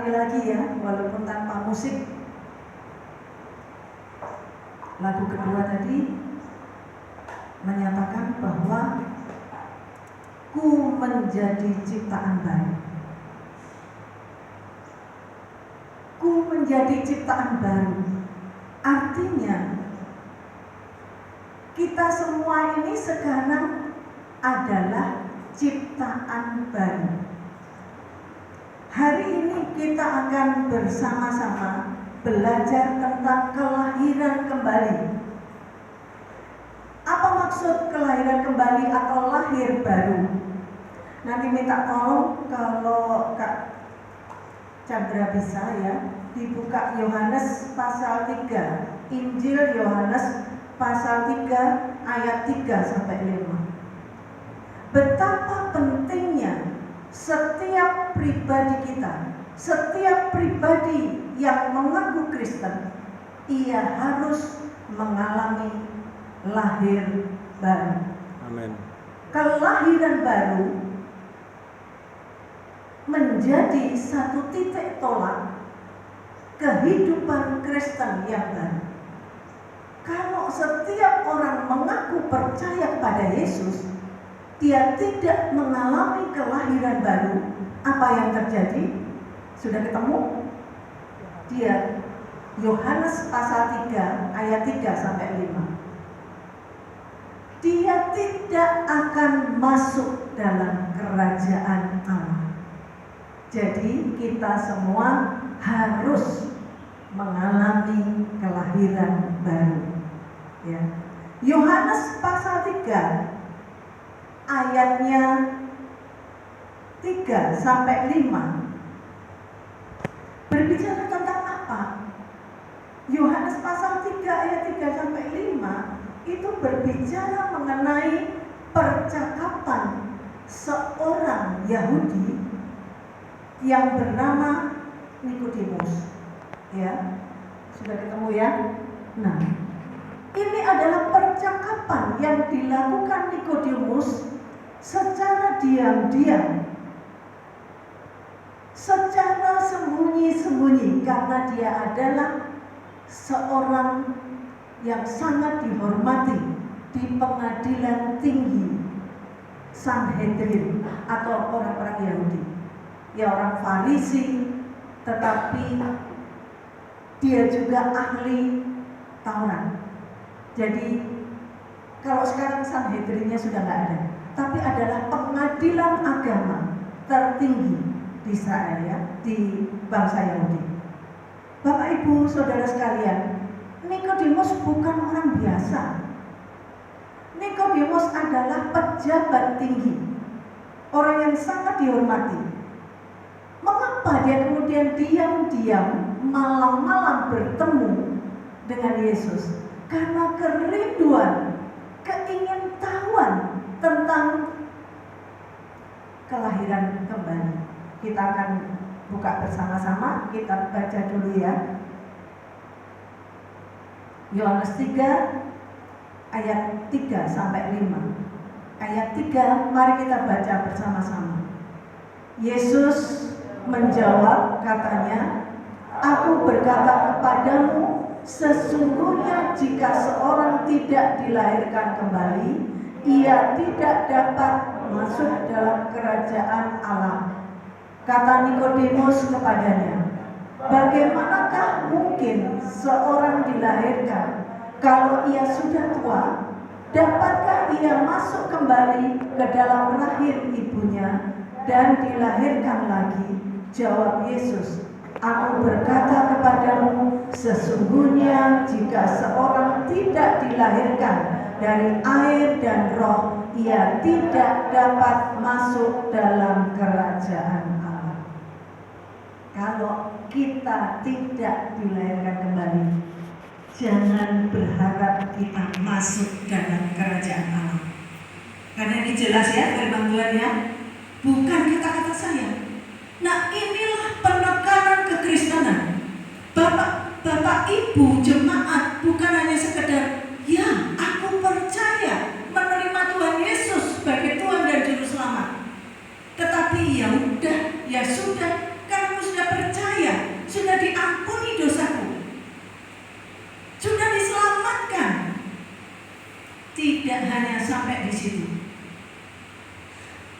ulangi lagi ya, walaupun tanpa musik. Lagu kedua tadi menyatakan bahwa ku menjadi ciptaan baru. Ku menjadi ciptaan baru. Artinya kita semua ini sekarang adalah ciptaan baru. Hari ini kita akan bersama-sama belajar tentang kelahiran kembali. Apa maksud kelahiran kembali atau lahir baru? Nanti minta tolong kalau Kak Chandra bisa ya, dibuka Yohanes pasal 3, Injil Yohanes pasal 3 ayat 3 sampai 5. Betapa pentingnya setiap pribadi kita, setiap pribadi yang mengaku Kristen, ia harus mengalami lahir baru. Amin. Kelahiran baru menjadi satu titik tolak kehidupan Kristen yang baru. Kalau setiap orang mengaku percaya pada Yesus, dia tidak mengalami kelahiran baru, apa yang terjadi? Sudah ketemu? Dia Yohanes pasal 3 ayat 3 sampai 5. Dia tidak akan masuk dalam kerajaan Allah. Jadi kita semua harus mengalami kelahiran baru. Ya. Yohanes pasal 3 ayatnya 3 sampai 5 berbicara tentang apa? Yohanes pasal 3 ayat 3 sampai 5 itu berbicara mengenai percakapan seorang Yahudi yang bernama Nikodemus. Ya, sudah ketemu ya? Nah, ini adalah percakapan yang dilakukan Nikodemus secara diam-diam, secara sembunyi-sembunyi, karena dia adalah seorang yang sangat dihormati di pengadilan tinggi Sanhedrin atau orang-orang Yahudi. Ya, orang Farisi, tetapi dia juga ahli Taurat. Jadi kalau sekarang Sanhedrinnya sudah nggak ada, tapi adalah pengadilan agama tertinggi di Israel ya, di bangsa Yahudi. Bapak Ibu Saudara sekalian, Nikodemus bukan orang biasa. Nikodemus adalah pejabat tinggi, orang yang sangat dihormati. Mengapa dia kemudian diam-diam malam-malam bertemu dengan Yesus? Karena kerinduan, keingintahuan tentang kelahiran kembali. Kita akan buka bersama-sama, kita baca dulu ya. Yohanes 3 ayat 3 sampai 5. Ayat 3, mari kita baca bersama-sama. Yesus menjawab, katanya, "Aku berkata kepadamu, sesungguhnya jika seorang tidak dilahirkan kembali, ia tidak dapat masuk dalam kerajaan Allah." Kata Nikodemus kepadanya, "Bagaimanakah mungkin seorang dilahirkan kalau ia sudah tua? Dapatkah ia masuk kembali ke dalam rahim ibunya dan dilahirkan lagi?" Jawab Yesus, "Aku berkata kepadamu, sesungguhnya jika seorang tidak dilahirkan dari air dan roh, ia tidak dapat masuk dalam kerajaan Allah." Kalau kita tidak dilahirkan kembali, jangan berharap kita masuk dalam kerajaan Allah. Karena ini jelas ya firman Tuhan ya, bukan kata-kata saya. Nah, inilah penekanan kekristenan. Bapak Ibu jemaat bukan hanya sekedar, ya aku percaya menerima Tuhan Yesus sebagai Tuhan dan Juru Selamat. Tetapi ya udah, ya sudah, kamu sudah percaya sampai di situ.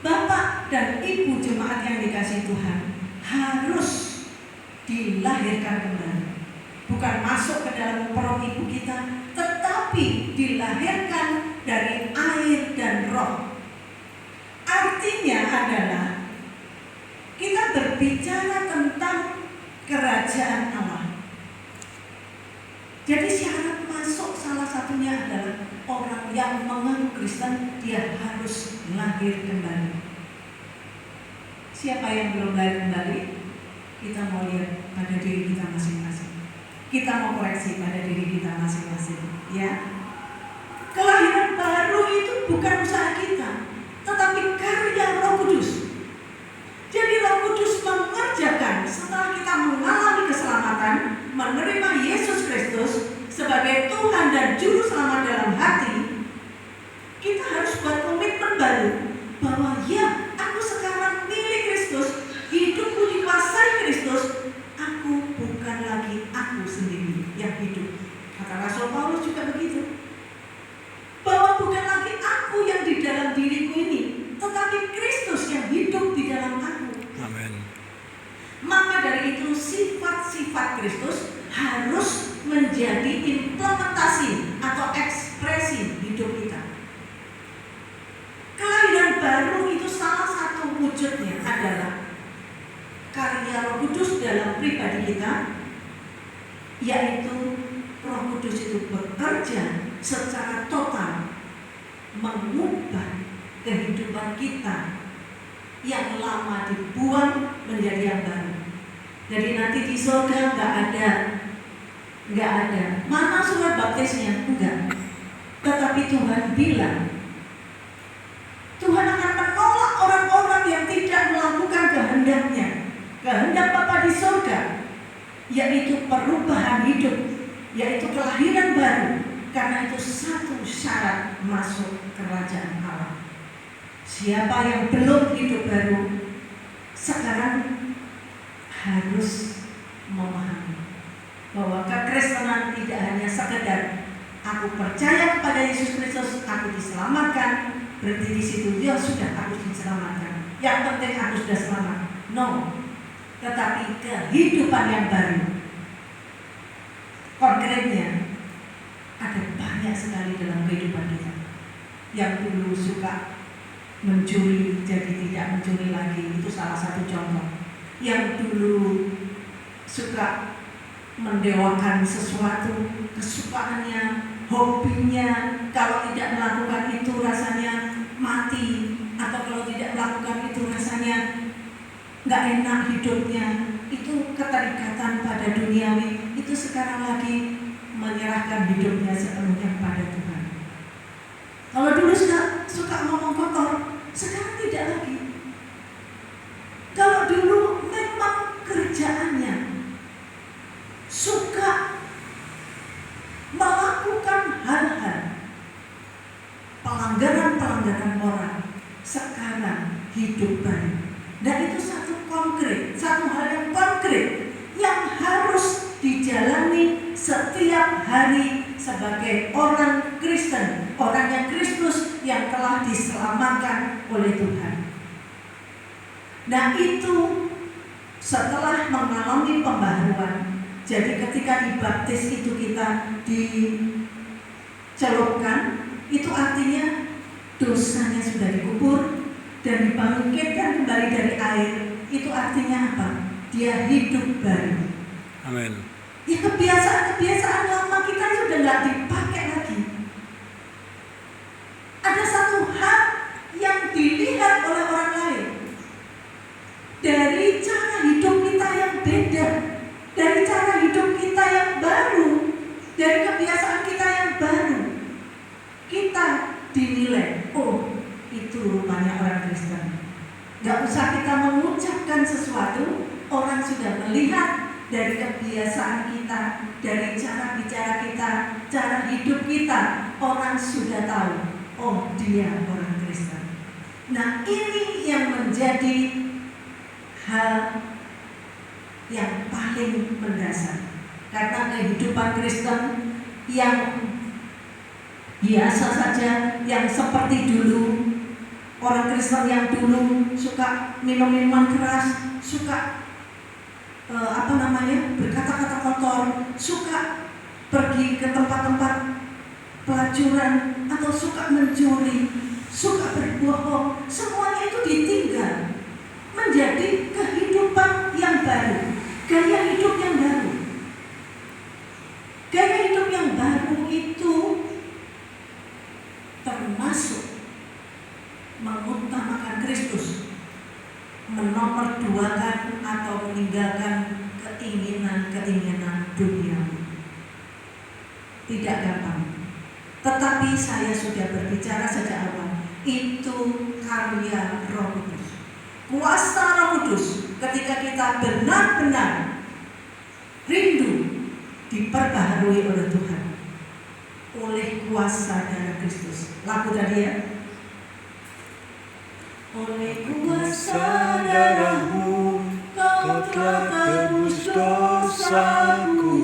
Bapak dan Ibu jemaat yang dikasihi Tuhan harus dilahirkan kembali. Bukan masuk ke dalam perut ibu kita, tetapi dilahirkan dari air dan roh. Artinya adalah kita berbicara tentang kerajaan Allah. Jadi syarat masuk salah satunya adalah orang yang mengaku Kristen, dia harus lahir kembali. Siapa yang belum lahir kembali? Kita mau lihat pada diri kita masing-masing. Kita mau koreksi pada diri kita masing-masing, ya. Kelahiran baru itu bukan usaha kita, tetapi karya Roh Kudus. Jadi Roh Kudus mengerjakan setelah kita mengalami keselamatan, menerima Yesus Kristus sebagai Tuhan dan Juru Selamat dalam hati, kita harus buat komitmen baru bahwa ya, aku sekarang milik Kristus, hidupku dikuasai Kristus, aku bukan lagi aku sendiri yang hidup. Kata Rasul Paulus juga begitu, bahwa bukan lagi aku yang di dalam diriku ini, tetapi Kristus yang hidup di dalam aku. Amin. Maka dari itu sifat-sifat Kristus harus menjadi implementasi atau ekspresi hidup kita. Kelahiran baru itu salah satu wujudnya adalah karya Roh Kudus dalam pribadi kita, yaitu Roh Kudus itu bekerja secara total mengubah kehidupan kita yang lama dibuang menjadi yang baru. Jadi nanti di surga nggak ada. Mana surat baptisnya? Enggak. Tetapi Tuhan bilang, Tuhan akan menolak orang-orang yang tidak melakukan kehendaknya, kehendak Bapa di surga, yaitu perubahan hidup, yaitu kelahiran baru. Karena itu satu syarat masuk kerajaan Allah. Siapa yang belum hidup baru sekarang harus memahami bahwa kekristenan tidak hanya sekedar aku percaya kepada Yesus Kristus, aku diselamatkan, berarti di situ ya sudah aku diselamatkan. Yang penting aku sudah selamat. No, tetapi kehidupan yang baru. Konkretnya ada banyak sekali dalam kehidupan kita. Yang dulu suka mencuri jadi tidak mencuri lagi, itu salah satu contoh. Yang dulu suka mendewakan sesuatu, kesukaannya, hobinya, kalau tidak melakukan itu rasanya mati, atau kalau tidak melakukan itu rasanya nggak enak hidupnya, itu keterikatan pada duniawi, itu sekarang lagi menyerahkan hidupnya sepenuhnya pada Tuhan. Kalau dulu suka ngomong kotor, sekarang tidak lagi. Kalau dulu memang kerjaannya suka melakukan hal-hal pelanggaran orang, sekarang hidup baru. Dan itu satu hal yang konkret yang harus dijalani setiap hari sebagai orang Kristen, orang yang Kristus yang telah diselamatkan oleh Tuhan. Nah itu setelah mengalami pembaharuan, jadi ketika dibaptis itu kita dicelupkan, itu artinya dosanya sudah dikubur dan dibangkitkan kembali dari air. Itu artinya apa? Dia hidup baru. Amin. Ya kebiasaan lama kita sudah nggak dipakai lagi. Ada satu hal yang dilihat oleh orang lain dari cara hidup kita yang beda, dari cara hidup kita yang baru, dari kebiasaan kita yang baru. Kita dinilai, oh itu rupanya orang Kristen. Gak usah kita mengucapkan sesuatu, orang sudah melihat dari kebiasaan kita, dari cara bicara kita, cara hidup kita, orang sudah tahu, oh dia orang Kristen. Nah ini yang menjadi hal yang paling mendasar, karena kehidupan Kristen yang biasa saja, yang seperti dulu. Orang Kristen yang dulu suka minum minuman keras, suka berkata-kata kotor, suka pergi ke tempat-tempat pelacuran, atau suka mencuri, suka berbohong, semuanya itu ditinggal menjadi kehidupan yang baru, gaya hidup yang baru. Gaya hidup yang baru itu termasuk mengutamakan Kristus, menomorduakan atau meninggalkan keinginan-keinginan dunia. Tidak gampang. Tetapi saya sudah berbicara sejak awal, itu karya Roh Kudus. Kuasa Roh Kudus ketika kita benar-benar rindu diperbaharui oleh Tuhan, oleh kuasa darah Kristus. Lagu tadi ya. Oleh kuasa darah-Mu Kau telah tebus dosaku,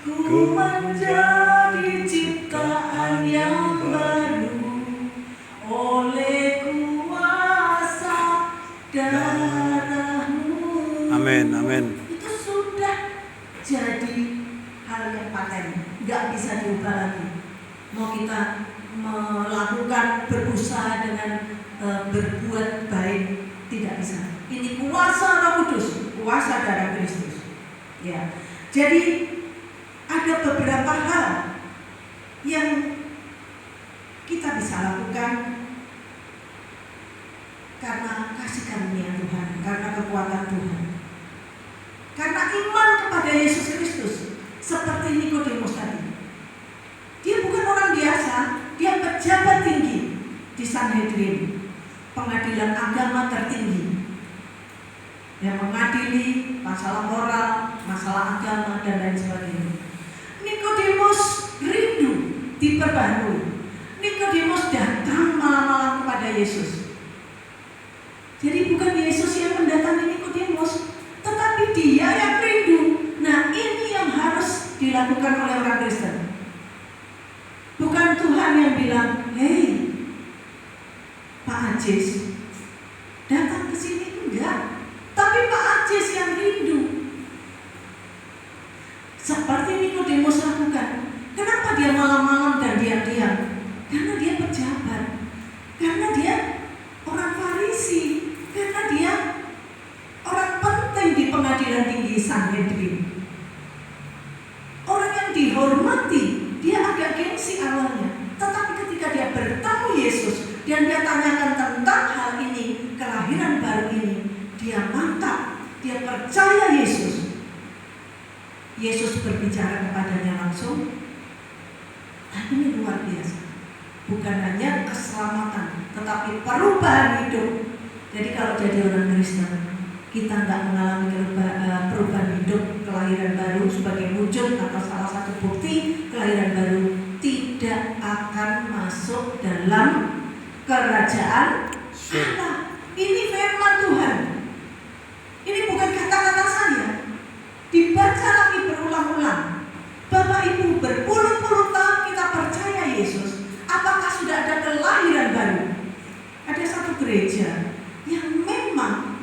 ku menjadi ciptaan yang baru. Oleh kuasa darah-Mu. Amin, amin. Itu sudah jadi hal yang paten, nggak bisa diubah lagi. Mau kita melakukan berusaha dengan berbuat baik, tidak bisa. Ini kuasa Roh Kudus, kuasa darah Kristus. Ya, jadi ada beberapa hal yang kita bisa lakukan karena kasih karunia Tuhan, karena kekuatan Tuhan, karena iman kepada Yesus Kristus. Seperti Nikodemus tadi, dia bukan orang biasa, dia pejabat tinggi di Sanhedrin, pengadilan agama tertinggi, yang mengadili masalah moral, masalah agama, dan lain sebagainya. Nikodemus rindu diperbarui. Nikodemus datang malam-malam kepada Yesus. Jadi bukan Yesus yang mendatangi Nikodemus, tetapi dia yang rindu. Nah, ini yang harus dilakukan oleh orang Kristen. Bukan Tuhan yang bilang, "Hei, Pak Ajis, datang ke sini." Enggak. Tapi Pak Ajis yang rindu. Seperti Nikodemus lakukan. Kenapa dia malam-malam dan diam-diam? Karena dia pejabat. Karena dia orang Farisi. Karena dia orang penting di pengadilan tinggi Sanhedrin. Orang yang dihormati, dia agak gengsi awalnya. Tetapi ketika dia bertemu Yesus dan dia tanyakan tentang hal ini, kelahiran baru ini, dia mantap, dia percaya Yesus. Yesus berbicara kepadanya langsung. Nah, ini luar biasa. Bukan hanya keselamatan, tetapi perubahan hidup. Jadi kalau jadi orang Kristen, kita nggak mengalami perubahan hidup, kelahiran baru sebagai wujud atau salah satu bukti kelahiran baru, tidak akan masuk dalam kerajaan Allah. Ini firman Tuhan. Ini bukan kata-kata saya. Dibaca lagi berulang-ulang. Bapak Ibu, berpuluh-puluh tahun kita percaya Yesus. Apakah sudah ada kelahiran baru? Ada satu gereja yang memang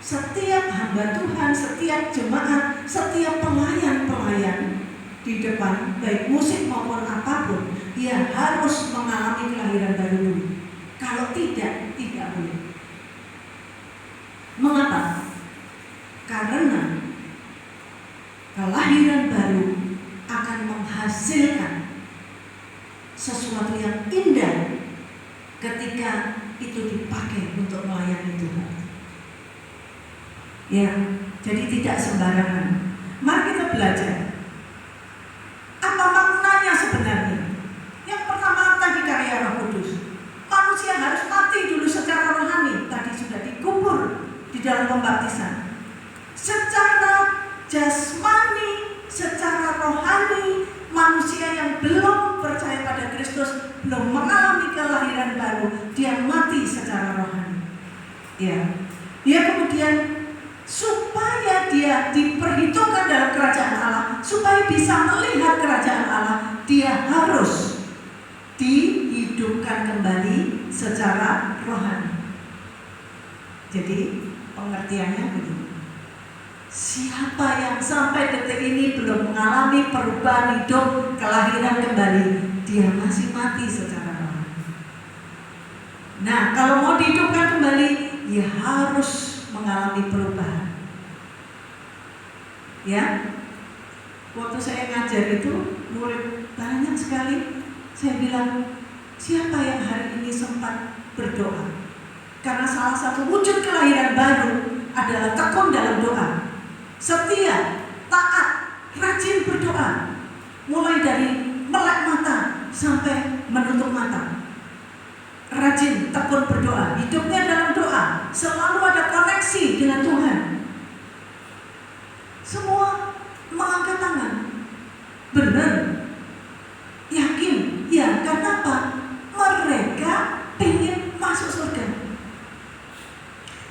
setiap hamba Tuhan, setiap jemaat, setiap pelayan-pelayan di depan, baik musik maupun apapun, dia harus mengalami kelahiran baru dulu. Kalau tidak, tidak boleh. Mengapa? Karena kelahiran baru akan menghasilkan sesuatu yang indah ketika itu dipakai untuk melayani Tuhan. Ya, jadi tidak sembarangan. Mari kita belajar. Apa maknanya sebenarnya? Yang pertama tadi karya Roh Kudus. Manusia harus mati dulu secara rohani. Tadi sudah dikubur di dalam pembaptisan. Secara jasmani, secara rohani, manusia yang belum percaya pada Kristus, belum mengalami kelahiran baru, dia mati secara rohani. Ya, dia kemudian supaya dia diperhitungkan dalam kerajaan Allah, supaya bisa melihat kerajaan Allah, dia harus dihidupkan kembali secara rohani. Jadi pengertiannya begini. Siapa yang sampai detik ini belum mengalami perubahan hidup, kelahiran kembali, dia masih mati secara rohani. Nah, kalau mau dihidupkan kembali, ya harus mengalami perubahan. Ya, waktu saya ngajar itu murid banyak sekali. Saya bilang, siapa yang hari ini sempat berdoa? Karena salah satu wujud kelahiran baru adalah tekun dalam doa, setia, taat, rajin berdoa, mulai dari melek mata sampai menutup mata. Rajin, tekun berdoa, hidupnya dalam doa, selalu ada koneksi dengan Tuhan. Semua mengangkat tangan. Benar? Yakin? Ya, karena apa? Mereka ingin masuk surga.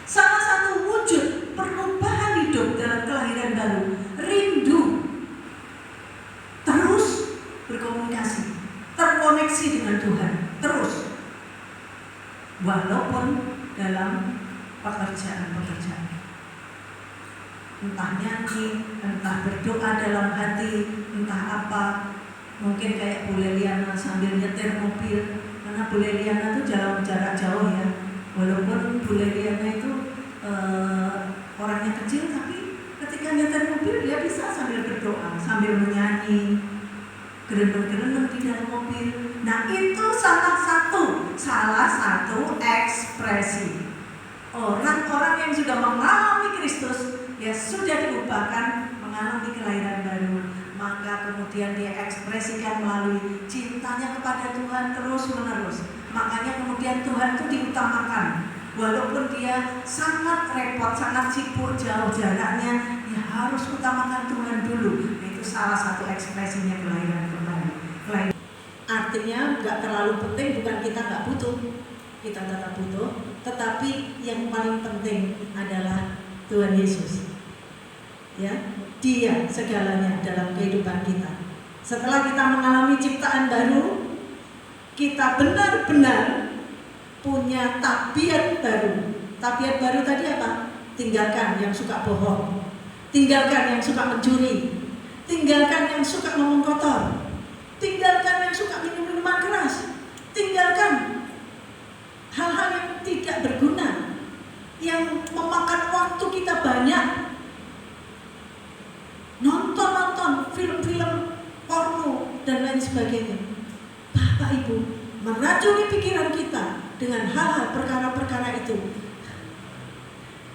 Salah satu wujud perubahan hidup dalam kelahiran baru, rindu terus berkomunikasi, terkoneksi dengan Tuhan, terus. Walaupun dalam pekerjaan-pekerjaan, entah nyanyi, entah berdoa dalam hati, entah apa. Mungkin kayak Bu Leliana sambil nyetir mobil, karena Bu Leliana itu jarak jauh ya. Walaupun Bu Leliana itu orangnya kecil, tapi ketika nyetir mobil dia bisa sambil berdoa, sambil menyanyi, gerenung-gerenung di dalam mobil. Nah, itu salah satu ekspresi orang-orang yang sudah mengalami Kristus, ya sudah diubahkan, mengalami kelahiran baru. Maka kemudian dia ekspresikan melalui cintanya kepada Tuhan terus menerus. Makanya kemudian Tuhan itu diutamakan. Walaupun dia sangat repot, sangat sibuk, jauh jaraknya, ya harus utamakan Tuhan dulu. Nah, itu salah satu ekspresinya kelahiran kembali. Artinya nggak terlalu penting, bukan kita nggak butuh, kita tetap butuh. Tetapi yang paling penting adalah Tuhan Yesus. Ya, Dia segalanya dalam kehidupan kita. Setelah kita mengalami ciptaan baru, kita benar-benar punya tabiat baru. Tabiat baru tadi apa? Tinggalkan yang suka bohong, tinggalkan yang suka mencuri, tinggalkan yang suka ngomong kotor, tinggalkan yang suka minum minuman keras, tinggalkan hal-hal yang tidak berguna, yang memakan waktu kita banyak. Nonton film-film porno dan lain sebagainya. Bapak Ibu, meracuni pikiran kita dengan hal-hal perkara-perkara itu.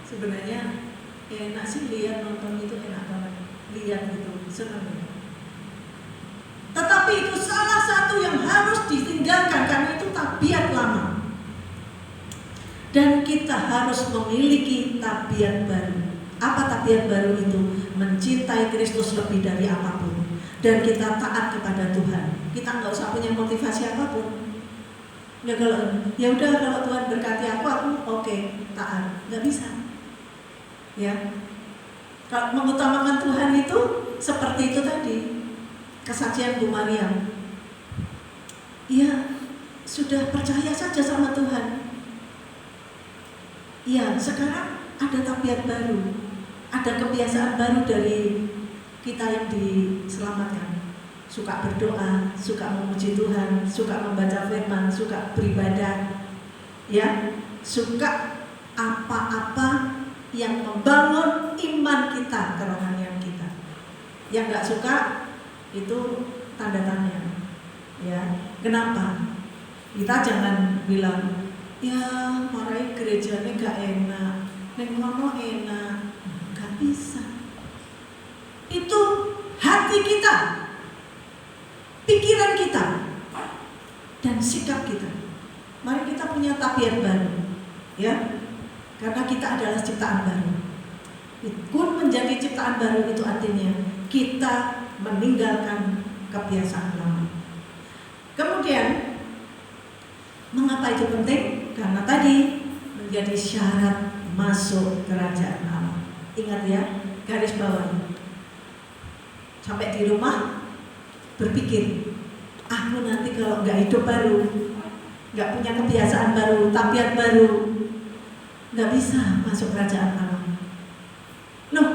Sebenarnya enak sih lihat, nonton itu enak banget, lihat itu senang. Tetapi itu salah satu yang harus ditinggalkan karena itu tabiat lama. Dan kita harus memiliki tabiat baru. Apa tabiat baru itu? Mencintai Kristus lebih dari apapun. Dan kita taat kepada Tuhan. Kita nggak usah punya motivasi apapun. Ya udah kalau Tuhan berkati aku oke, taat. Nggak bisa. Ya. Kalau mengutamakan Tuhan itu seperti itu tadi. Kesaksian Bu Maryam. Iya, sudah percaya saja sama Tuhan. Iya, sekarang ada tabiat baru. Ada kebiasaan baru dari kita yang diselamatkan. Suka berdoa, suka memuji Tuhan, suka membaca firman, suka beribadah, ya, suka apa-apa yang membangun iman kita, kerohanian kita. Yang nggak suka itu tanda tanya, ya. Kenapa? Kita jangan bilang, ya marahin gerejanya gak enak, nengkono enak. Bisa. Itu hati kita, pikiran kita, dan sikap kita. Mari kita punya tabiat baru, ya, karena kita adalah ciptaan baru. Kun menjadi ciptaan baru itu artinya kita meninggalkan kebiasaan lama. Kemudian, mengapa itu penting? Karena tadi menjadi syarat masuk kerajaan Allah. Ingat ya, garis bawah. Sampai di rumah berpikir, aku nanti kalau nggak hidup baru, nggak punya kebiasaan baru, tabiat baru, nggak bisa masuk kerajaan Allah. Loh,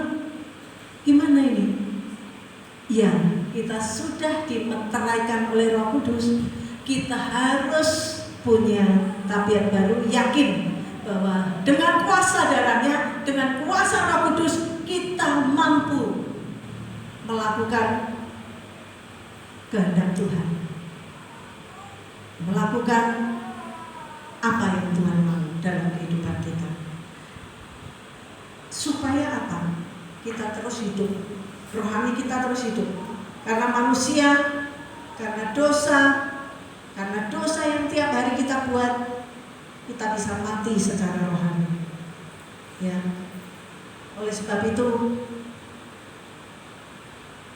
gimana ini? Ya, kita sudah dimeteraikan oleh Roh Kudus. Kita harus punya tabiat baru, yakin bahwa dengan kuasa darahnya, dengan kuasa Roh Kudus, kita mampu melakukan kehendak Tuhan, melakukan apa yang Tuhan mau dalam kehidupan kita. Supaya apa? Kita terus hidup, rohani kita terus hidup. Karena manusia, karena dosa yang tiap hari kita buat, kita bisa mati secara rohani. Ya. Oleh sebab itu,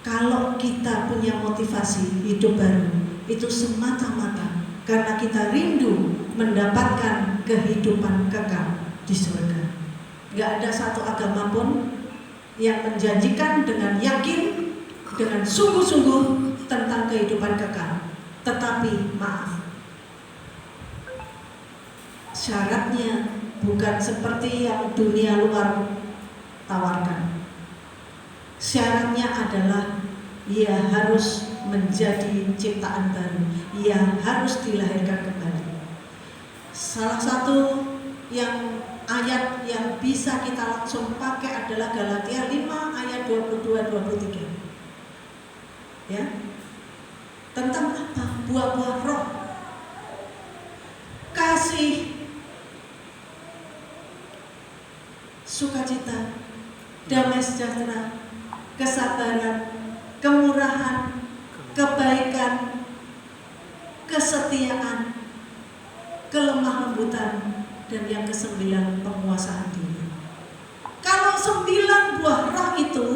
kalau kita punya motivasi hidup baru, itu semata-mata karena kita rindu mendapatkan kehidupan kekal di surga. Gak ada satu agama pun yang menjanjikan dengan yakin, dengan sungguh-sungguh tentang kehidupan kekal. Tetapi maaf, syaratnya bukan seperti yang dunia luar tawarkan. Syaratnya adalah ia harus menjadi ciptaan baru, ia harus dilahirkan kembali. Salah satu ayat yang bisa kita langsung pakai adalah Galatia 5 ayat 22-23. Ya. Tentang apa? Buah-buah roh. Kasih, sukacita, damai sejahtera, kesabaran, kemurahan, kebaikan, kesetiaan, kelemah lembutan, dan yang ke-9 penguasaan diri. Kalau 9 buah roh itu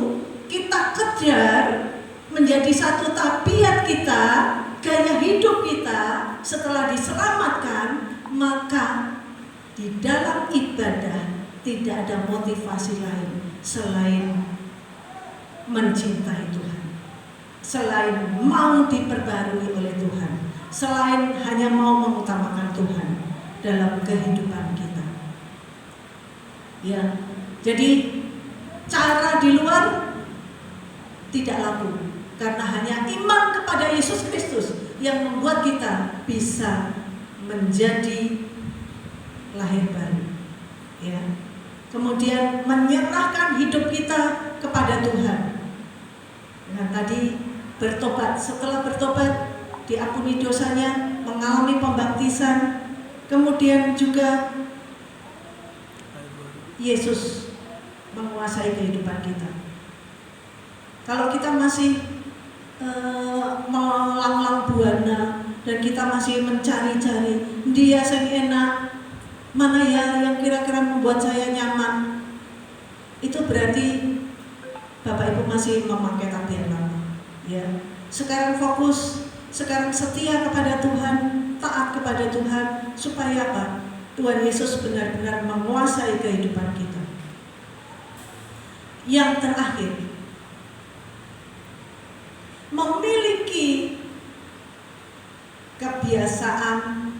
kita kejar menjadi satu tabiat kita, gaya hidup kita setelah diselamatkan, maka di dalam ibadah tidak ada motivasi lain selain mencintai Tuhan, selain mau diperbarui oleh Tuhan, selain hanya mau mengutamakan Tuhan dalam kehidupan kita. Ya, jadi cara di luar tidak laku karena hanya iman kepada Yesus Kristus yang membuat kita bisa menjadi lahir baru. Ya. Kemudian menyerahkan hidup kita kepada Tuhan. Nah, tadi bertobat, setelah bertobat diampuni dosanya, mengalami pembaptisan, kemudian juga Yesus menguasai kehidupan kita. Kalau kita masih melanglang buana dan kita masih mencari-cari dia yang enak, mana ya yang kira-kira membuat saya nyaman, itu berarti Bapak Ibu masih memakai tabiat lama. Ya, sekarang fokus, sekarang setia kepada Tuhan, taat kepada Tuhan, supaya apa? Tuhan Yesus benar-benar menguasai kehidupan kita. Yang terakhir, memiliki kebiasaan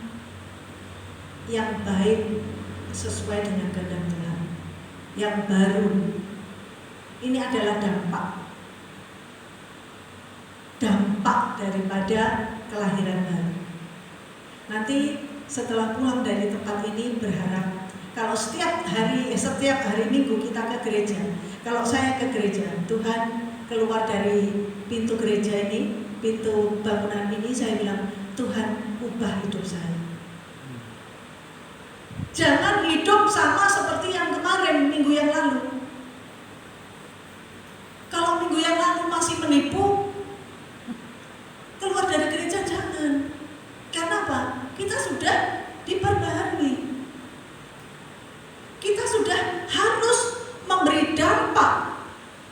yang baik sesuai dengan kehendak Tuhan, yang baru. Ini adalah dampak daripada kelahiran baru. Nanti setelah pulang dari tempat ini berharap kalau setiap hari Minggu kita ke gereja. Kalau saya ke gereja, Tuhan keluar dari pintu gereja ini, pintu bangunan ini, saya bilang, Tuhan ubah hidup saya. Jangan hidup sama seperti yang kemarin, minggu yang lalu. Kalau minggu yang lalu masih menipu, keluar dari gereja jangan. Karena apa? Kita sudah diperbaharui. Kita sudah harus memberi dampak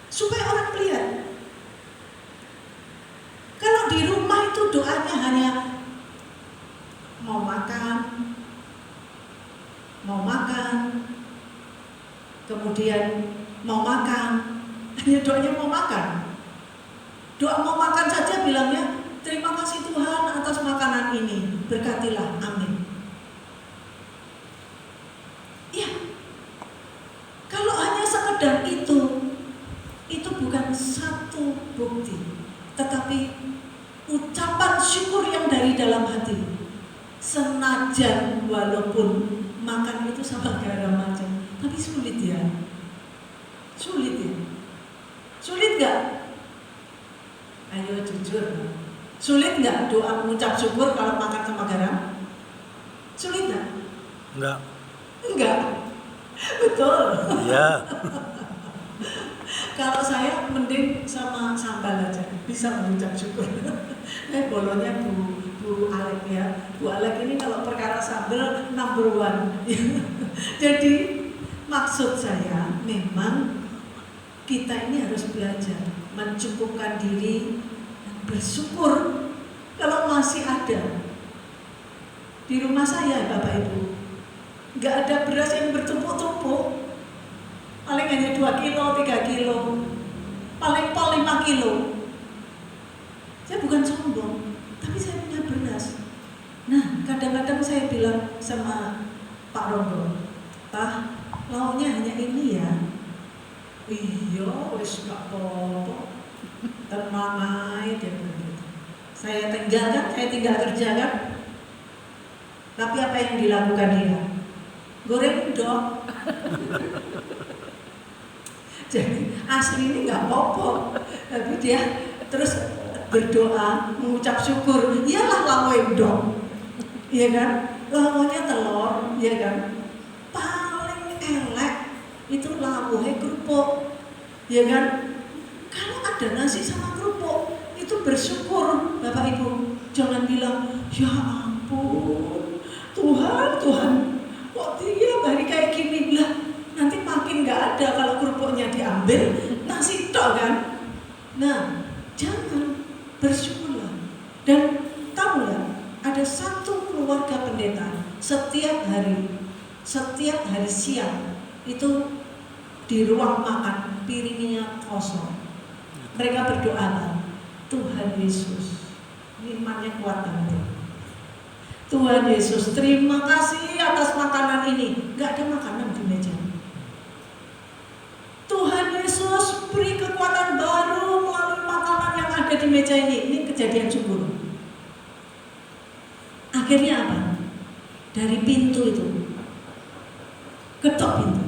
supaya orang melihat. Kalau di rumah itu doanya hanya mau makan, kemudian mau makan, hanya doanya mau makan. Doa mau makan saja bilangnya, terima kasih Tuhan atas makanan ini, berkatilah, amin. satu bukti, tetapi ucapan syukur yang dari dalam hati. Senajan walaupun makan itu sama garam aja, tapi sulit ya. Sulit ya. Sulit gak? Ayo jujur. Sulit gak doa mengucap syukur kalau makan sama garam? Sulit gak? Enggak. Enggak. Betul. Iya. Kalau saya mending sama sambal aja, bisa mengucap syukur. Bolonya Bu Alek ya. Bu Alek ini kalau perkara sambal number one. Jadi maksud saya memang kita ini harus belajar mencukupkan diri dan bersyukur kalau masih ada. Di rumah saya Bapak Ibu, nggak ada beras yang bertumpuk-tumpuk. Paling hanya 2 kilo, 3 kilo, paling 5 kilo. Saya bukan sombong, tapi saya punya beras. Nah, kadang-kadang saya bilang sama Pak Rondo, Pak, lauknya hanya ini ya. Iya, wis gak apa-apa. Tenang aja dia begitu. Saya tinggal kerja kan. Tapi apa yang dilakukan dia? Goreng dong. Jadi asli ini nggak apa-apa, tapi dia terus berdoa, mengucap syukur. Iyalah lauk dong, iya kan? Lauknya telur, iya kan? Paling elek itu lauknya kerupuk, iya kan? Kalau ada nasi sama kerupuk, itu bersyukur, Bapak Ibu. Jangan bilang, ya ampun, Tuhan, kok tiap hari kayak gini lah. Nanti makin gak ada kalau kerupuknya diambil, nasi tok kan. Nah, jangan, bersyukurlah. Dan tahu ya, ada satu keluarga pendeta setiap hari siang itu di ruang makan piringnya kosong. Mereka berdoa, Tuhan Yesus, imannya kuat banget. Tuhan Yesus, terima kasih atas makanan ini. Gak ada makanan di meja. Tuhan Yesus beri kekuatan baru melalui makanan yang ada di meja ini. Ini kejadian syukur. Akhirnya apa? Dari pintu itu ketok pintu.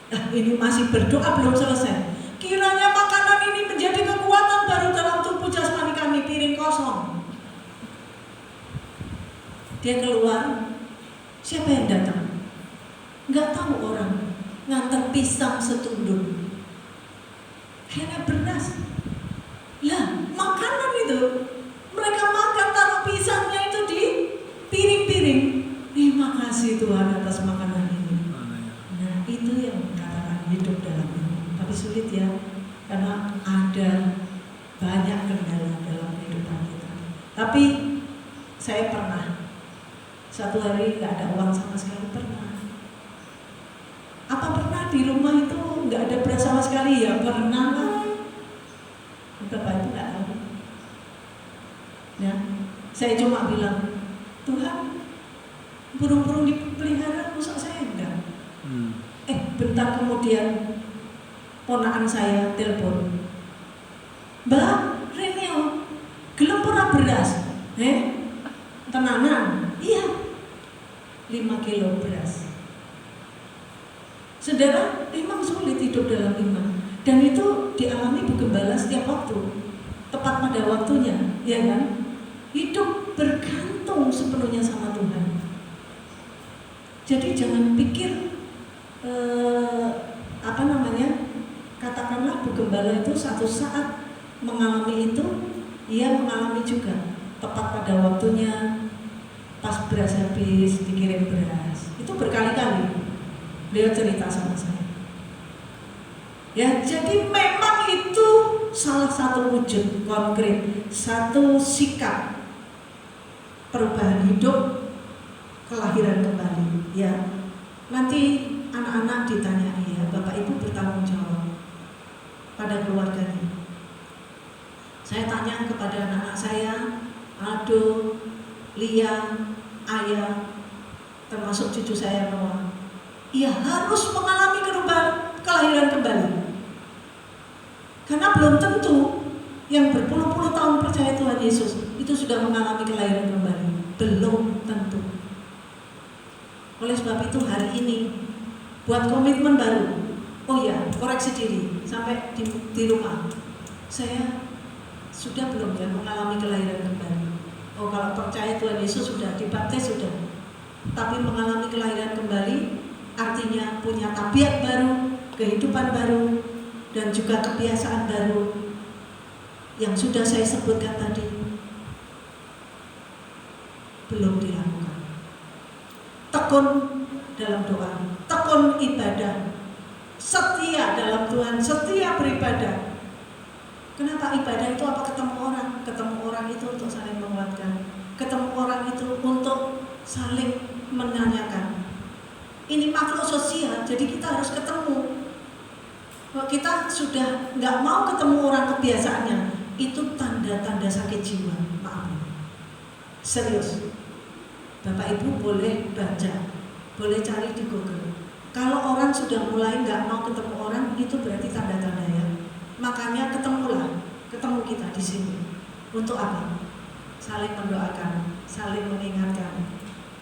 Nah, ini masih berdoa belum selesai. Kiranya makanan ini menjadi kekuatan baru dalam tubuh jasmani kami. Piring kosong. Dia keluar. Siapa yang datang? Nggak tahu orang. Ngantar pisang setunduk. Akhirnya beras. Lah, makanan itu. Mereka makan, taruh pisangnya itu di piring-piring. Terima kasih Tuhan atas makanan ini. Nah, itu yang katakan hidup dalam ini. Tapi sulit ya, karena ada banyak kendala dalam kehidupan kita. Tapi saya pernah satu hari nggak ada uang sama sekali, pernah. Apa pernah di rumah itu nggak ada beras sama sekali? Ya pernah lah. Bapak itu nggak tahu. Ya, saya cuma bilang, Tuhan, burung-burung dipelihara rusak saya enggak. Bentar kemudian ponakan saya telepon, Mbak Renio, gelem ora beras? Tenanan? Iya, 5 kilo beras. Saudara, memang sulit hidup dalam iman. Dan itu dialami Bu Gembala setiap waktu. Tepat pada waktunya, ya kan? Hidup bergantung sepenuhnya sama Tuhan. Jadi jangan pikir katakanlah Bu Gembala itu satu saat mengalami itu, ia mengalami juga. Tepat pada waktunya, pas beras habis, dikirim beras. Itu berkali-kali. Beliau cerita sama saya. Ya, jadi memang itu salah satu wujud konkret, satu sikap perubahan hidup, kelahiran kembali. Ya, nanti anak-anak ditanyai ya, Bapak Ibu bertanggung jawab pada keluarganya. Saya tanya kepada anak-anak saya, Aldo, Lia, Ayah, termasuk cucu saya Noah. Ia harus mengalami kelahiran kembali. belum tentu yang berpuluh-puluh tahun percaya Tuhan Yesus itu sudah mengalami kelahiran kembali. Belum tentu. Oleh sebab itu hari ini buat komitmen baru. Oh ya, koreksi diri sampai di rumah. Saya sudah belum ya mengalami kelahiran kembali. Oh, kalau percaya Tuhan Yesus sudah, dibaptis sudah. Tapi mengalami kelahiran kembali artinya punya tabiat baru, kehidupan baru, dan juga kebiasaan baru yang sudah saya sebutkan tadi belum dilakukan. Tekun dalam doa, tekun ibadah, setia dalam Tuhan, setia beribadah. Kenapa ibadah itu? Apa? Ketemu orang. Ketemu orang itu untuk saling menguatkan. Ketemu orang itu untuk saling menanyakan. Ini makhluk sosial, jadi kita harus ketemu. Kalau kita sudah nggak mau ketemu orang kebiasaannya, itu tanda-tanda sakit jiwa. Maaf, serius. Bapak Ibu boleh baca, boleh cari di Google. Kalau orang sudah mulai nggak mau ketemu orang, itu berarti tanda-tanda ya. Makanya ketemu kita di sini. Untuk apa? Saling mendoakan, saling mengingatkan,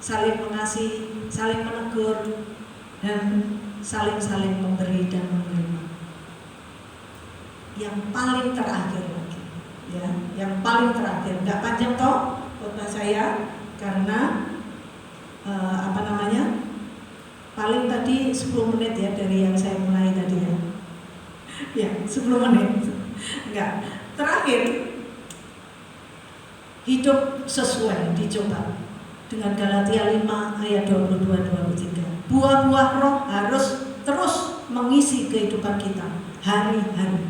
saling mengasihi, saling menegur, dan saling memberi dan menerima. Yang paling terakhir lagi, ya, yang paling terakhir, nggak panjang toh khotbah saya, karena paling tadi 10 menit ya dari yang saya mulai tadi ya. Ya, 10 menit. Enggak. Terakhir, hidup sesuai dicoba dengan Galatia 5 ayat 22-23. Buah-buah roh harus terus mengisi kehidupan kita hari-hari.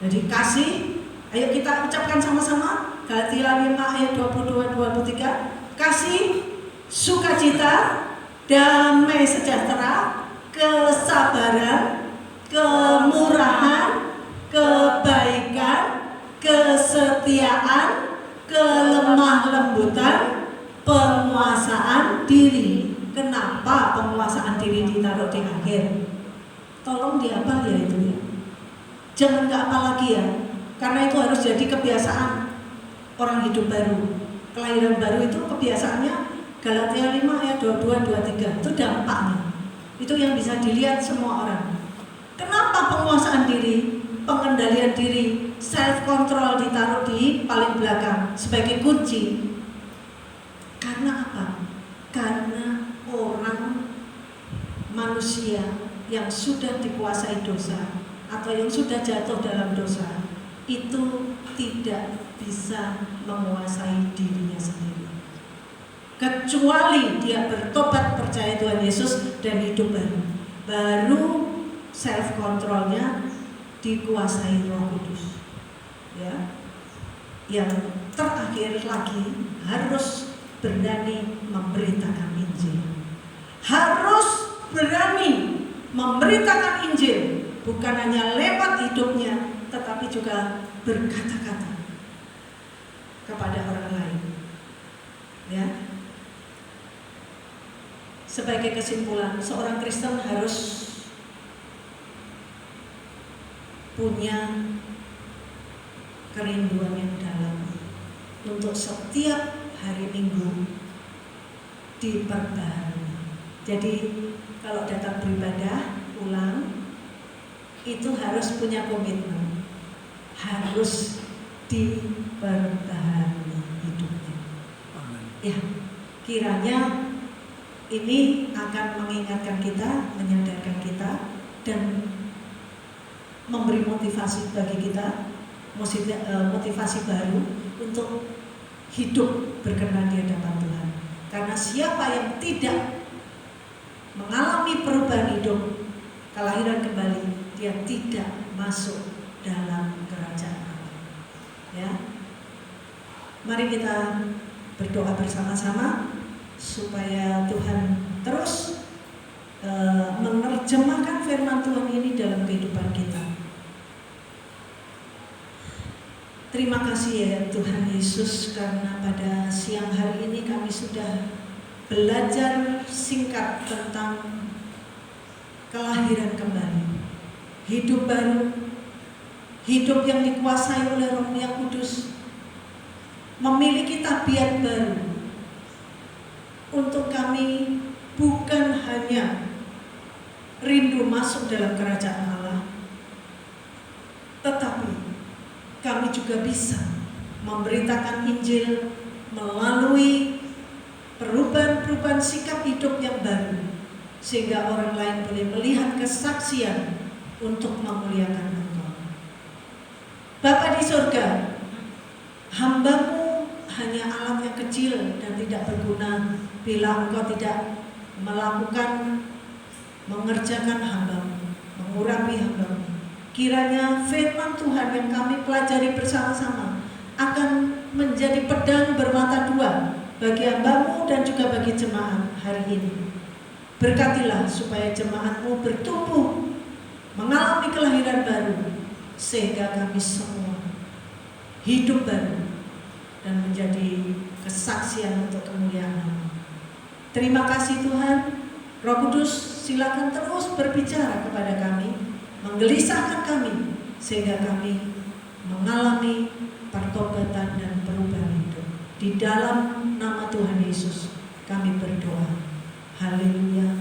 Jadi kasih, ayo kita ucapkan sama-sama Galatia 5 ayat 22-23. Kasih, sukacita, damai sejahtera, kesabaran, kemurahan, kebaikan, kesetiaan, kelemah lembutan, penguasaan diri. Kenapa penguasaan diri ditaruh di akhir? Tolong dihafal ya itu ya. Jangan nggak apa lagi ya, karena itu harus jadi kebiasaan orang hidup baru. Kelahiran baru itu kebiasaannya Galatia 5 ayat 22-23. Itu dampaknya. Itu yang bisa dilihat semua orang. Kenapa penguasaan diri, pengendalian diri, self control ditaruh di paling belakang sebagai kunci? Karena apa? Karena orang manusia yang sudah dikuasai dosa atau yang sudah jatuh dalam dosa itu tidak bisa menguasai dirinya sendiri, kecuali dia bertobat percaya Tuhan Yesus dan hidup baru self controlnya dikuasai Roh Kudus. Ya, yang terakhir lagi harus berani memberitakan Injil. Harus berani memberitakan Injil, bukan hanya lewat hidupnya, tetapi juga berkata-kata kepada orang lain. Ya. Sebagai kesimpulan, seorang Kristen harus punya kerinduan yang dalam untuk setiap hari Minggu diperbaharui. Jadi kalau datang beribadah ulang itu harus punya komitmen, harus diperbaharui hidupnya. Ya, kiranya ini akan mengingatkan kita, menyadarkan kita, dan memberi motivasi bagi kita, motivasi baru untuk hidup berkenan di hadapan Tuhan. Karena siapa yang tidak mengalami perubahan hidup, kelahiran kembali, dia tidak masuk dalam kerajaan Allah. Ya, mari kita berdoa bersama-sama supaya Tuhan terus menerjemahkan firman Tuhan ini dalam kehidupan kita. Terima kasih ya Tuhan Yesus, karena pada siang hari ini kami sudah belajar singkat tentang kelahiran kembali, hidup baru, hidup yang dikuasai oleh Roh yang Kudus, memiliki tabiat baru. Untuk kami bukan hanya rindu masuk dalam kerajaan Allah, tetapi kami juga bisa memberitakan Injil melalui perubahan-perubahan sikap hidup yang baru, sehingga orang lain boleh melihat kesaksian untuk memuliakan Engkau. Bapa di surga, hamba-Mu hanya alat yang kecil dan tidak berguna bila Engkau tidak mengerjakan hamba-Mu, mengurapi hamba-Mu. Kiranya firman Tuhan yang kami pelajari bersama-sama akan menjadi pedang bermata dua bagi hamba-Mu dan juga bagi jemaat hari ini. Berkatilah supaya jemaat-Mu bertumbuh, mengalami kelahiran baru, sehingga kami semua hidup baru dan menjadi kesaksian untuk kemuliaan-Mu. Terima kasih Tuhan. Roh Kudus, silakan terus berbicara kepada kami, menggelisahkan kami, sehingga kami mengalami pertobatan dan perubahan hidup. Di dalam nama Tuhan Yesus kami berdoa. Haleluya.